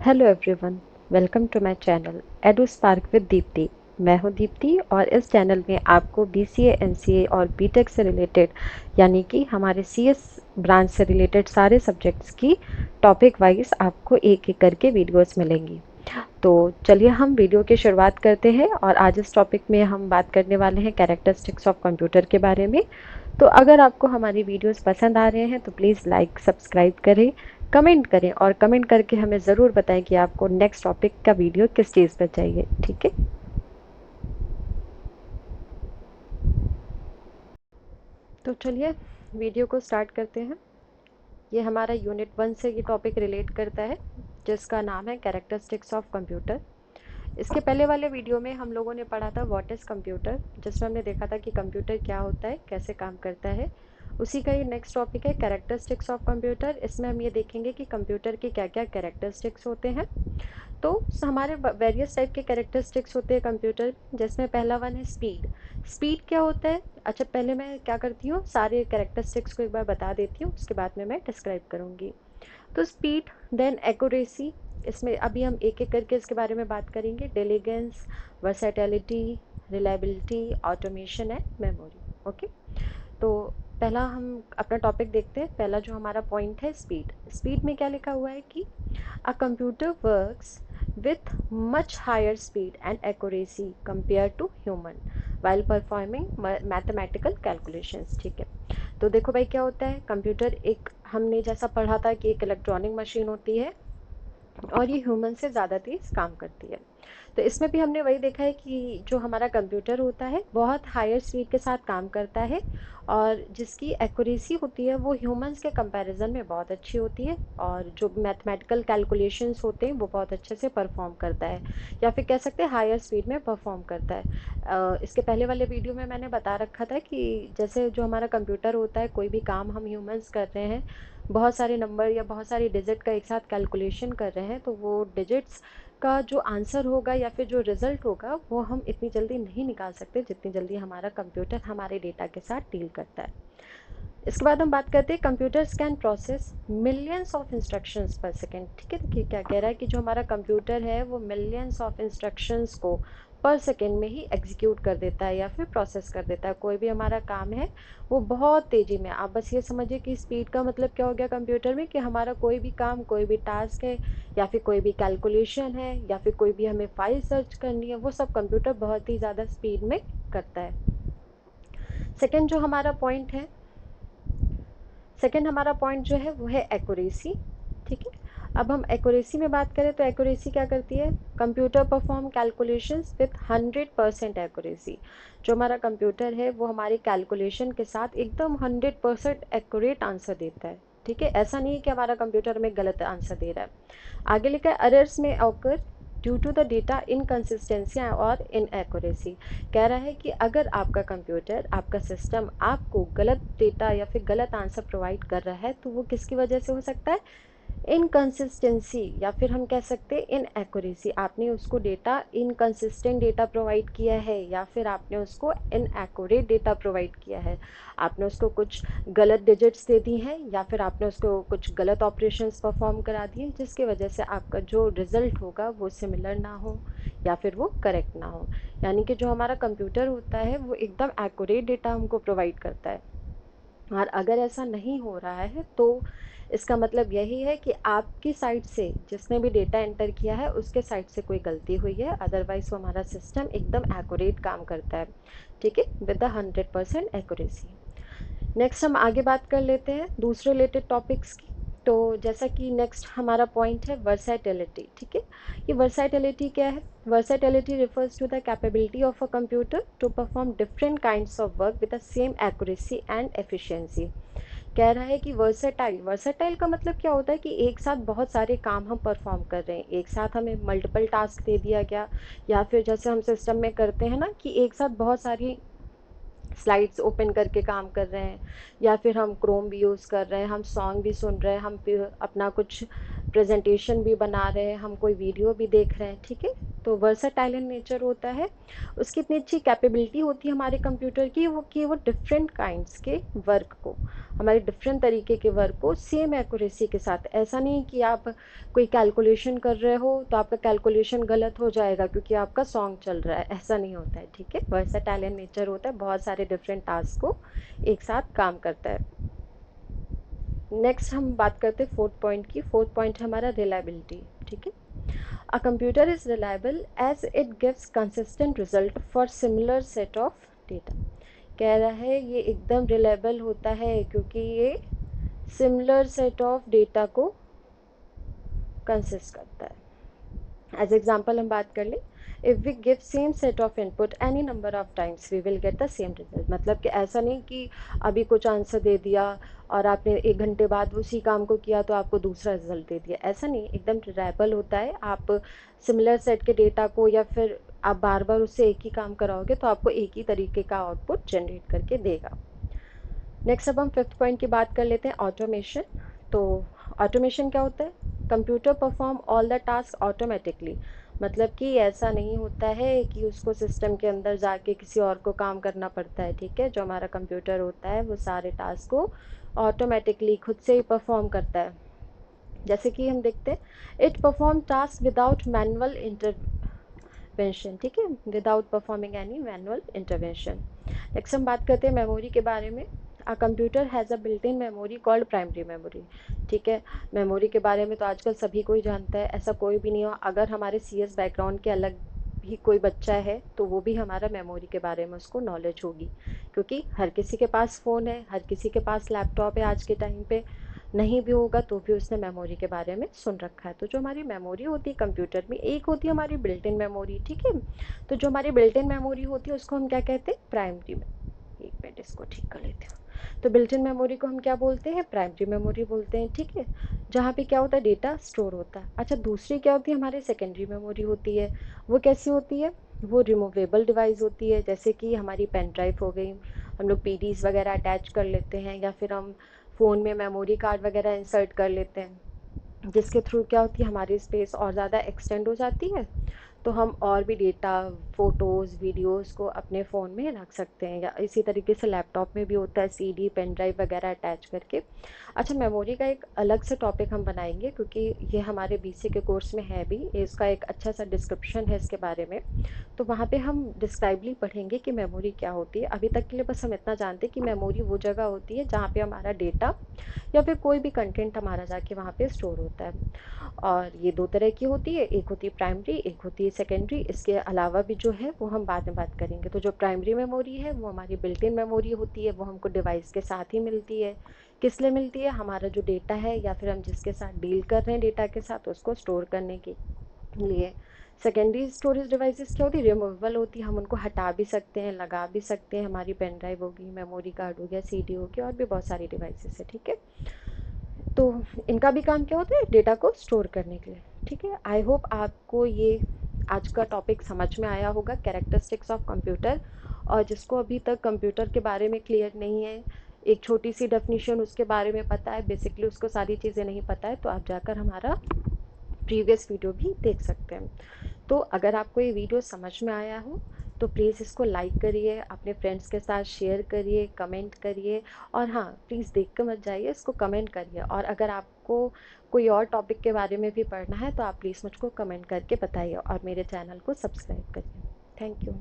Hello everyone, welcome to my channel Edu Spark with Deepti. मैं हूं दीप्ति और इस चैनल में आपको बीसीए, एमसीए और बीटेक से रिलेटेड यानी कि हमारे सीएस ब्रांच से रिलेटेड सारे सब्जेक्ट्स की टॉपिक वाइज आपको एक एक करके वीडियोस मिलेंगी। तो चलिए हम वीडियो की शुरुआत करते हैं और आज इस टॉपिक में हम बात करने वाले हैं कैरेक्टरिस्टिक्स ऑफ कंप्यूटर के बारे में। तो अगर आपको हमारी वीडियोस पसंद आ रहे हैं तो प्लीज़ लाइक सब्सक्राइब करें, कमेंट करें और कमेंट करके हमें ज़रूर बताएं कि आपको नेक्स्ट टॉपिक का वीडियो किस चीज़ पर चाहिए। ठीक है, तो चलिए वीडियो को स्टार्ट करते हैं। ये हमारा यूनिट 1 से ये टॉपिक रिलेट करता है जिसका नाम है कैरेक्टरिस्टिक्स ऑफ कंप्यूटर। इसके पहले वाले वीडियो में हम लोगों ने पढ़ा था व्हाट इज़ कंप्यूटर, जिसमें हमने देखा था कि कंप्यूटर क्या होता है, कैसे काम करता है। उसी का ये नेक्स्ट टॉपिक है कैरेक्टरिस्टिक्स ऑफ कंप्यूटर। इसमें हम ये देखेंगे कि कंप्यूटर के क्या क्या कैरेक्टरिस्टिक्स होते हैं। तो हमारे वेरियस टाइप के कैरेक्टरिस्टिक्स होते हैं कंप्यूटर, जिसमें पहला वन है स्पीड। स्पीड क्या होता है? अच्छा, पहले मैं क्या करती हूँ, सारे कैरेक्टरिस्टिक्स को एक बार बता देती हूँ, उसके बाद में मैं डिस्क्राइब करूँगी। तो स्पीड, देन एक्यूरेसी, इसमें अभी हम एक एक करके इसके बारे में बात करेंगे। Diligence, versatility, reliability, automation and memory. Okay, तो पहला हम अपना टॉपिक देखते हैं। पहला जो हमारा पॉइंट है स्पीड। स्पीड में क्या लिखा हुआ है कि a computer works with much higher speed and accuracy compared to human while performing mathematical calculations। ठीक है, तो देखो भाई क्या होता है कंप्यूटर, एक हमने जैसा पढ़ा था कि एक इलेक्ट्रॉनिक मशीन होती है और ये ह्यूमन से ज़्यादा तेज़ काम करती है। तो इसमें भी हमने वही देखा है कि जो हमारा कंप्यूटर होता है बहुत हायर स्पीड के साथ काम करता है और जिसकी एक्यूरेसी होती है वो ह्यूमंस के कंपैरिजन में बहुत अच्छी होती है, और जो मैथमेटिकल कैलकुलेशंस होते हैं वो बहुत अच्छे से परफॉर्म करता है, या फिर कह सकते हैं हायर स्पीड में परफॉर्म करता है। इसके पहले वाले वीडियो में मैंने बता रखा था कि जैसे जो हमारा कंप्यूटर होता है, कोई भी काम हम ह्यूमंस कर रहे हैं, बहुत सारे नंबर या बहुत सारी डिजिट का एक साथ कैलकुलेशन कर रहे हैं, तो वो डिजिट्स का जो आंसर होगा या फिर जो रिज़ल्ट होगा वो हम इतनी जल्दी नहीं निकाल सकते जितनी जल्दी हमारा कंप्यूटर हमारे डेटा के साथ डील करता है। इसके बाद हम बात करते हैं computers can process millions of instructions पर सेकेंड। ठीक है, देखिए क्या कह रहा है कि जो हमारा कंप्यूटर है वो मिलियंस ऑफ इंस्ट्रक्शंस को पर सेकेंड में ही एग्जीक्यूट कर देता है या फिर प्रोसेस कर देता है। कोई भी हमारा काम है वो बहुत तेज़ी में, आप बस ये समझिए कि स्पीड का मतलब क्या हो गया कंप्यूटर में, कि हमारा कोई भी काम, कोई भी टास्क है या फिर कोई भी कैलकुलेशन है या फिर कोई भी हमें फाइल सर्च करनी है, वो सब कंप्यूटर बहुत ही ज़्यादा स्पीड में करता है। सेकेंड जो हमारा पॉइंट है, सेकेंड हमारा पॉइंट जो है वो है एक्यूरेसी। ठीक है, अब हम एक्यूरेसी में बात करें तो एक्यूरेसी क्या करती है, computer perform calculations with 100% accuracy. जो हमारा कंप्यूटर है वो हमारी कैलकुलेशन के साथ एकदम 100% एक्यूरेट आंसर देता है। ठीक है, ऐसा नहीं है कि हमारा कंप्यूटर में गलत आंसर दे रहा है। आगे लिखा है अरर्स में occur due to the data inconsistency और इनएक्यूरेसी। कह रहा है कि अगर आपका कंप्यूटर, आपका सिस्टम आपको गलत डेटा या फिर गलत आंसर प्रोवाइड कर रहा है तो वो किसकी वजह से हो सकता है, इनकन्सिस्टेंसी, या फिर हम कह सकते हैं इनएक्यूरेसी। आपने उसको डेटा इनकन्सिस्टेंट डेटा प्रोवाइड किया है या फिर आपने उसको इनएक्यूरेट डेटा प्रोवाइड किया है। आपने उसको कुछ गलत डिजिट्स दे दी हैं या फिर आपने उसको कुछ गलत ऑपरेशंस परफॉर्म करा दिए जिसकी वजह से आपका जो रिजल्ट होगा वो सिमिलर ना हो या फिर वो करेक्ट ना हो। यानी कि जो हमारा कंप्यूटर होता है वो एकदम एक्यूरेट डेटा हमको प्रोवाइड करता है, और अगर ऐसा नहीं हो रहा है तो इसका मतलब यही है कि आपकी साइड से जिसने भी डेटा एंटर किया है उसके साइड से कोई गलती हुई है, अदरवाइज वो हमारा सिस्टम एकदम एक्यूरेट काम करता है। ठीक है, विद द 100% एक्यूरेसी। नेक्स्ट हम आगे बात कर लेते हैं दूसरे रिलेटेड टॉपिक्स की। तो जैसा कि नेक्स्ट हमारा पॉइंट है वर्सैटिलिटी। ठीक है, ये वर्सैटिलिटी क्या है? वर्सैटिलिटी refers to the capability of a computer to perform different kinds of work with the same accuracy and efficiency। कह रहा है कि वर्सेटाइल, वर्सेटाइल का मतलब क्या होता है कि एक साथ बहुत सारे काम हम परफॉर्म कर रहे हैं, एक साथ हमें मल्टीपल टास्क दे दिया गया, या फिर जैसे हम सिस्टम में करते हैं ना कि एक साथ बहुत सारी स्लाइड्स ओपन करके काम कर रहे हैं, या फिर हम क्रोम भी यूज़ कर रहे हैं, हम सॉन्ग भी सुन रहे हैं, हम फिर अपना कुछ प्रेजेंटेशन भी बना रहे हैं, हम कोई वीडियो भी देख रहे हैं, ठीक है। तो वर्सटाइल इन नेचर होता है, उसकी इतनी अच्छी कैपेबिलिटी होती है हमारे कंप्यूटर की, वो डिफरेंट काइंड्स के वर्क को, हमारे डिफरेंट तरीके के वर्क को सेम एक्यूरेसी के साथ, ऐसा नहीं कि आप कोई कैलकुलेशन कर रहे हो तो आपका कैलकुलेशन गलत हो जाएगा क्योंकि आपका सॉन्ग चल रहा है, ऐसा नहीं होता है, ठीक है। वर्सटाइल इन नेचर होता है, बहुत सारे डिफरेंट टास्क को एक साथ काम करता है। नेक्स्ट हम बात करते हैं फोर्थ पॉइंट की। फोर्थ पॉइंट है हमारा रिलायबिलिटी, ठीक है। A computer is reliable as it gives consistent result for similar set of data. कह रहा है ये एकदम रिलायबल होता है क्योंकि ये सिमिलर सेट ऑफ डेटा को कंसिस्ट करता है। एज एग्जाम्पल हम बात कर लें, if we give same set of input any number of times we will get the same result. मतलब कि ऐसा नहीं कि अभी कुछ आंसर दे दिया और आपने 1 घंटे बाद उसी काम को किया तो आपको दूसरा रिजल्ट दे दिया, ऐसा नहीं, एकदम रिलायबल होता है। आप सिमिलर सेट के डेटा को या फिर आप बार बार उससे एक ही काम कराओगे तो आपको एक ही तरीके का आउटपुट जनरेट करके देगा। नेक्स्ट अब हम फिफ्थ पॉइंट की बात कर लेते हैं, ऑटोमेशन। तो ऑटोमेशन क्या होता है? Computer perform all the task automatically. मतलब कि ऐसा नहीं होता है कि उसको सिस्टम के अंदर जाके किसी और को काम करना पड़ता है, ठीक है। जो हमारा कंप्यूटर होता है वो सारे टास्क को ऑटोमेटिकली खुद से ही परफॉर्म करता है। जैसे कि हम देखते हैं, it perform task without manual intervention, ठीक है, without performing any manual intervention. Next हम बात करते हैं मेमोरी के बारे में। A computer has a built in memory called primary memory, ठीक है। मेमोरी के बारे में तो आजकल सभी कोई जानता है, ऐसा कोई भी नहीं हो, अगर हमारे सीएस बैकग्राउंड के अलग भी कोई बच्चा है तो वो भी हमारा मेमोरी के बारे में उसको नॉलेज होगी, क्योंकि हर किसी के पास फ़ोन है, हर किसी के पास लैपटॉप है आज के टाइम पे, नहीं भी होगा तो भी उसने मेमोरी के बारे में सुन रखा है। तो जो हमारी मेमोरी होती है कंप्यूटर में, एक होती है हमारी बिल्ट इन मेमोरी, ठीक है। तो जो हमारी बिल्ट इन मेमोरी होती है उसको हम क्या कहते हैं? प्राइमरी में। एक मिनट इसको ठीक कर लेते हो। तो बिल्ट इन मेमोरी को हम क्या बोलते हैं? प्राइमरी मेमोरी बोलते हैं, ठीक है। जहाँ पे क्या होता है? डेटा स्टोर होता है। अच्छा, दूसरी क्या होती है? हमारी सेकेंडरी मेमोरी होती है। वो कैसी होती है? वो रिमूवेबल डिवाइस होती है, जैसे कि हमारी पेन ड्राइव हो गई, हम लोग पीडीज वगैरह अटैच कर लेते हैं, या फिर हम फ़ोन में मेमोरी कार्ड वगैरह इंसर्ट कर लेते हैं, जिसके थ्रू क्या होती है? हमारी स्पेस और ज़्यादा एक्सटेंड हो जाती है, तो हम और भी डेटा, फ़ोटोज़, वीडियोज़ को अपने फ़ोन में रख सकते हैं, या इसी तरीके से लैपटॉप में भी होता है, सीडी, पेन ड्राइव वगैरह अटैच करके। अच्छा, मेमोरी का एक अलग से टॉपिक हम बनाएंगे क्योंकि ये हमारे बीसी के कोर्स में है भी, इसका एक अच्छा सा डिस्क्रिप्शन है इसके बारे में, तो वहाँ पे हम डिस्क्राइबली पढ़ेंगे कि मेमोरी क्या होती है। अभी तक के लिए बस हम इतना जानते हैं कि मेमोरी वो जगह होती है जहाँ पे हमारा डेटा या फिर कोई भी कंटेंट हमारा जाके वहाँ पे स्टोर होता है। और ये दो तरह की होती है, एक होती है प्राइमरी, एक होती है सेकेंडरी। इसके अलावा भी जो है वो हम बाद में बात करेंगे। तो जो प्राइमरी मेमोरी है वो हमारी बिल्ट इन मेमोरी होती है, वो हमको डिवाइस के साथ ही मिलती है। किस लिए मिलती है? हमारा जो डेटा है या फिर हम जिसके साथ डील कर रहे हैं डेटा के साथ, उसको स्टोर करने के लिए। सेकेंडरी स्टोरेज डिवाइसेस क्या होती है? रिमूवेबल होती है, हम उनको हटा भी सकते हैं, लगा भी सकते हैं। हमारी पेन ड्राइव होगी, मेमोरी कार्ड हो गया, सीडी हो गया, और भी बहुत सारी डिवाइसेस है, ठीक है। तो इनका भी काम क्या होता है? डेटा को स्टोर करने के लिए, ठीक है। आई होप आपको ये आज का टॉपिक समझ में आया होगा, कैरेक्टरिस्टिक्स ऑफ कंप्यूटर। और जिसको अभी तक कंप्यूटर के बारे में क्लियर नहीं है, एक छोटी सी डेफिनेशन उसके बारे में पता है, बेसिकली उसको सारी चीज़ें नहीं पता है, तो आप जाकर हमारा प्रीवियस वीडियो भी देख सकते हैं। तो अगर आपको ये वीडियो समझ में आया हो तो प्लीज़ इसको लाइक करिए, अपने फ्रेंड्स के साथ शेयर करिए, कमेंट करिए, और हाँ, प्लीज़ देख कर मत जाइए, इसको कमेंट करिए। और अगर आपको कोई और टॉपिक के बारे में भी पढ़ना है तो आप प्लीज़ मुझको कमेंट करके बताइए, और मेरे चैनल को सब्सक्राइब करिए। Thank you.